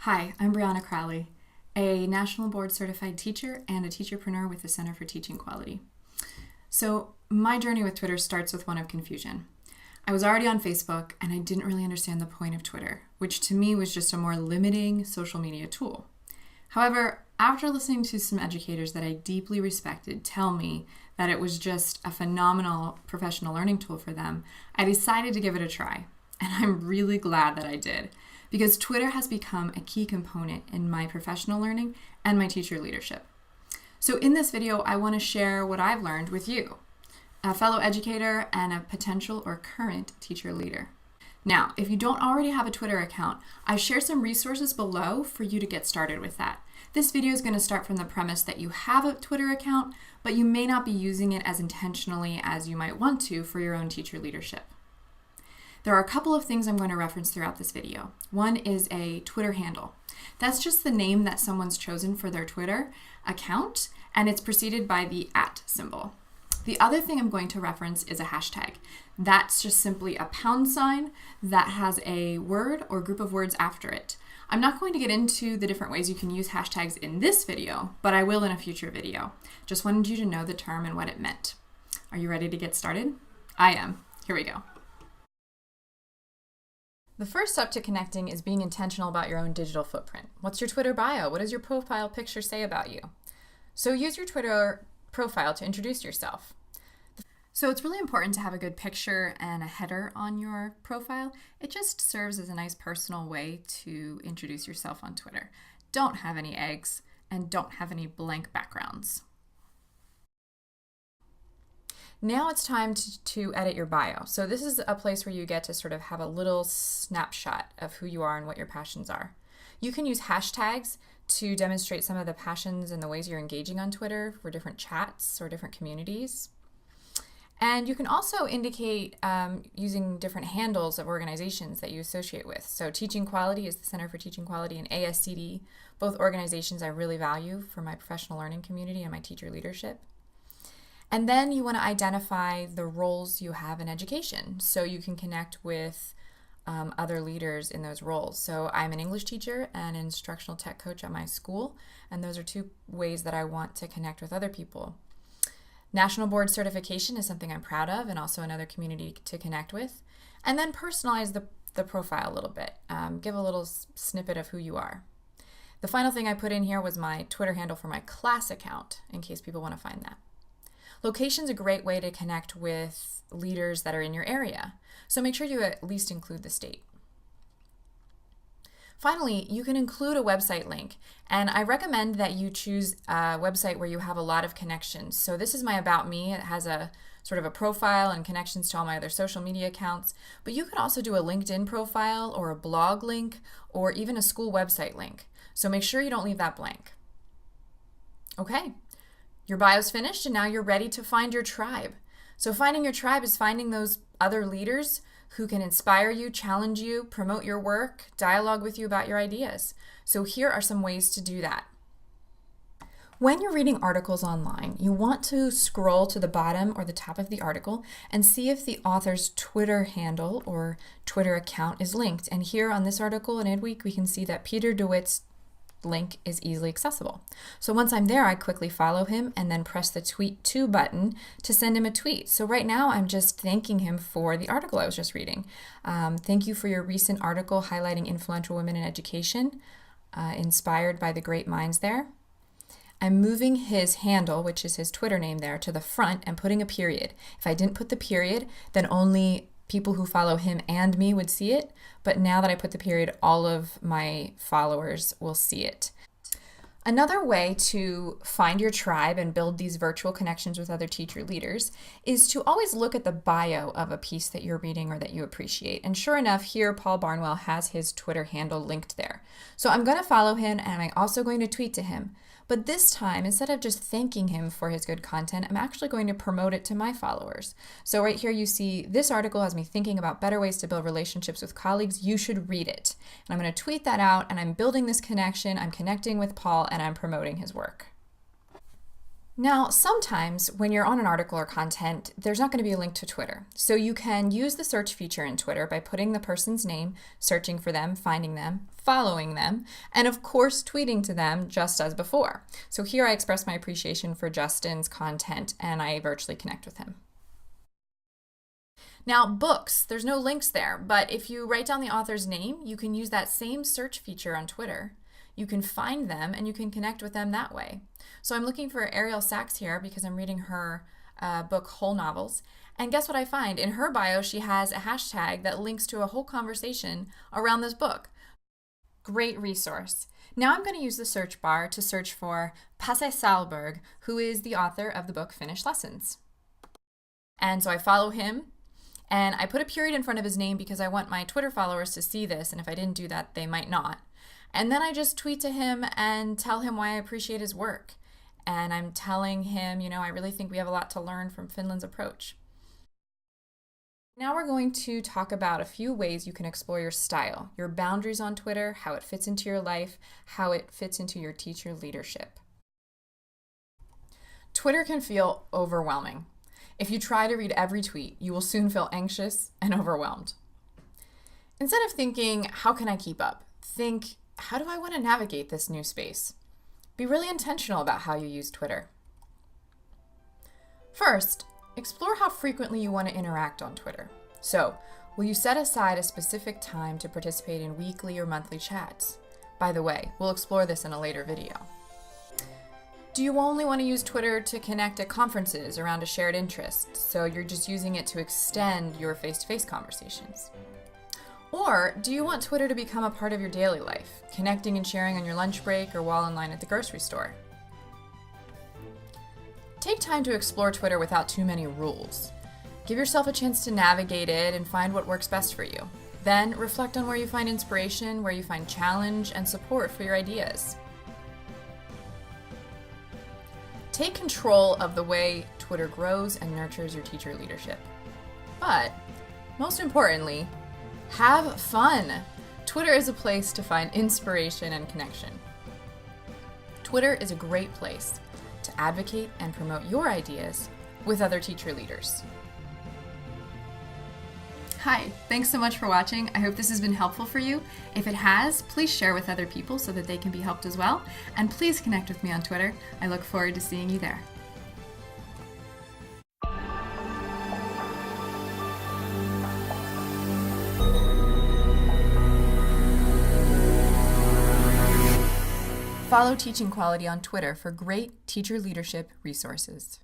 Hi, I'm Brianna Crowley, a National Board Certified teacher and a teacherpreneur with the Center for Teaching Quality. So my journey with Twitter starts with one of confusion. I was already on Facebook and I didn't really understand the point of Twitter, which to me was just a more limiting social media tool. However, after listening to some educators that I deeply respected tell me that it was just a phenomenal professional learning tool for them, I decided to give it a try. And I'm really glad that I did, because Twitter has become a key component in my professional learning and my teacher leadership. So in this video, I want to share what I've learned with you, a fellow educator and a potential or current teacher leader. Now, if you don't already have a Twitter account, I've shared some resources below for you to get started with that. This video is going to start from the premise that you have a Twitter account, but you may not be using it as intentionally as you might want to for your own teacher leadership. There are a couple of things I'm going to reference throughout this video. One is a Twitter handle. That's just the name that someone's chosen for their Twitter account, and it's preceded by the @ symbol. The other thing I'm going to reference is a hashtag. That's just simply a # that has a word or group of words after it. I'm not going to get into the different ways you can use hashtags in this video, but I will in a future video. Just wanted you to know the term and what it meant. Are you ready to get started? I am. Here we go. The first step to connecting is being intentional about your own digital footprint. What's your Twitter bio? What does your profile picture say about you? So use your Twitter profile to introduce yourself. So it's really important to have a good picture and a header on your profile. It just serves as a nice personal way to introduce yourself on Twitter. Don't have any eggs and don't have any blank backgrounds. Now it's time to edit your bio. So this is a place where you get to sort of have a little snapshot of who you are and what your passions are. You can use hashtags to demonstrate some of the passions and the ways you're engaging on Twitter for different chats or different communities. And you can also indicate using different handles of organizations that you associate with. So Teaching Quality is the Center for Teaching Quality, and ASCD, both organizations I really value for my professional learning community and my teacher leadership. And then you want to identify the roles you have in education so you can connect with other leaders in those roles. So I'm an English teacher and an instructional tech coach at my school, and those are two ways that I want to connect with other people. National Board Certification is something I'm proud of and also another community to connect with. And then personalize the profile a little bit. Give a little snippet of who you are. The final thing I put in here was my Twitter handle for my class account in case people want to find that. Location's a great way to connect with leaders that are in your area, so make sure you at least include the state. Finally, you can include a website link, and I recommend that you choose a website where you have a lot of connections. So this is my About Me. It has a sort of a profile and connections to all my other social media accounts, but you could also do a LinkedIn profile or a blog link or even a school website link. So make sure you don't leave that blank. Okay. Your bio's finished, and now you're ready to find your tribe. So finding your tribe is finding those other leaders who can inspire you, challenge you, promote your work, dialogue with you about your ideas. So here are some ways to do that. When you're reading articles online, you want to scroll to the bottom or the top of the article and see if the author's Twitter handle or Twitter account is linked. And here on this article in Edweek, we can see that Peter DeWitt's link is easily accessible. So once I'm there, I quickly follow him and then press the tweet to button to send him a tweet. So right now I'm just thanking him for the article I was just reading. Thank you for your recent article highlighting influential women in education, inspired by the great minds there. I'm moving his handle, which is his Twitter name there, to the front and putting a period. If I didn't put the period, then only people who follow him and me would see it, but now that I put the period, all of my followers will see it. Another way to find your tribe and build these virtual connections with other teacher leaders is to always look at the bio of a piece that you're reading or that you appreciate. And sure enough, here Paul Barnwell has his Twitter handle linked there. So I'm going to follow him, and I'm also going to tweet to him. But this time, instead of just thanking him for his good content, I'm actually going to promote it to my followers. So right here you see this article has me thinking about better ways to build relationships with colleagues. You should read it. And I'm going to tweet that out, and I'm building this connection. I'm connecting with Paul, and I'm promoting his work. Now, sometimes when you're on an article or content, there's not going to be a link to Twitter. So you can use the search feature in Twitter by putting the person's name, searching for them, finding them, following them, and of course tweeting to them just as before. So here I express my appreciation for Justin's content and I virtually connect with him. Now, books, there's no links there, but if you write down the author's name, you can use that same search feature on Twitter. You can find them and you can connect with them that way. So I'm looking for Ariel Sachs here because I'm reading her book, Whole Novels. And guess what I find? In her bio, she has a hashtag that links to a whole conversation around this book. Great resource. Now I'm going to use the search bar to search for Passe Sahlberg, who is the author of the book Finnish Lessons. And so I follow him. And I put a period in front of his name because I want my Twitter followers to see this, and if I didn't do that, they might not. And then I just tweet to him and tell him why I appreciate his work. And I'm telling him, I really think we have a lot to learn from Finland's approach. Now we're going to talk about a few ways you can explore your style, your boundaries on Twitter, how it fits into your life, how it fits into your teacher leadership. Twitter can feel overwhelming. If you try to read every tweet, you will soon feel anxious and overwhelmed. Instead of thinking, how can I keep up? Think, how do I want to navigate this new space? Be really intentional about how you use Twitter. First, explore how frequently you want to interact on Twitter. So, will you set aside a specific time to participate in weekly or monthly chats? By the way, we'll explore this in a later video. Do you only want to use Twitter to connect at conferences around a shared interest, so you're just using it to extend your face-to-face conversations? Or do you want Twitter to become a part of your daily life, connecting and sharing on your lunch break or while in line at the grocery store? Take time to explore Twitter without too many rules. Give yourself a chance to navigate it and find what works best for you. Then reflect on where you find inspiration, where you find challenge and support for your ideas. Take control of the way Twitter grows and nurtures your teacher leadership. But, most importantly, have fun. Twitter is a place to find inspiration and connection. Twitter is a great place to advocate and promote your ideas with other teacher leaders. Hi, thanks so much for watching. I hope this has been helpful for you. If it has, please share with other people so that they can be helped as well. And please connect with me on Twitter. I look forward to seeing you there. Follow Teaching Quality on Twitter for great teacher leadership resources.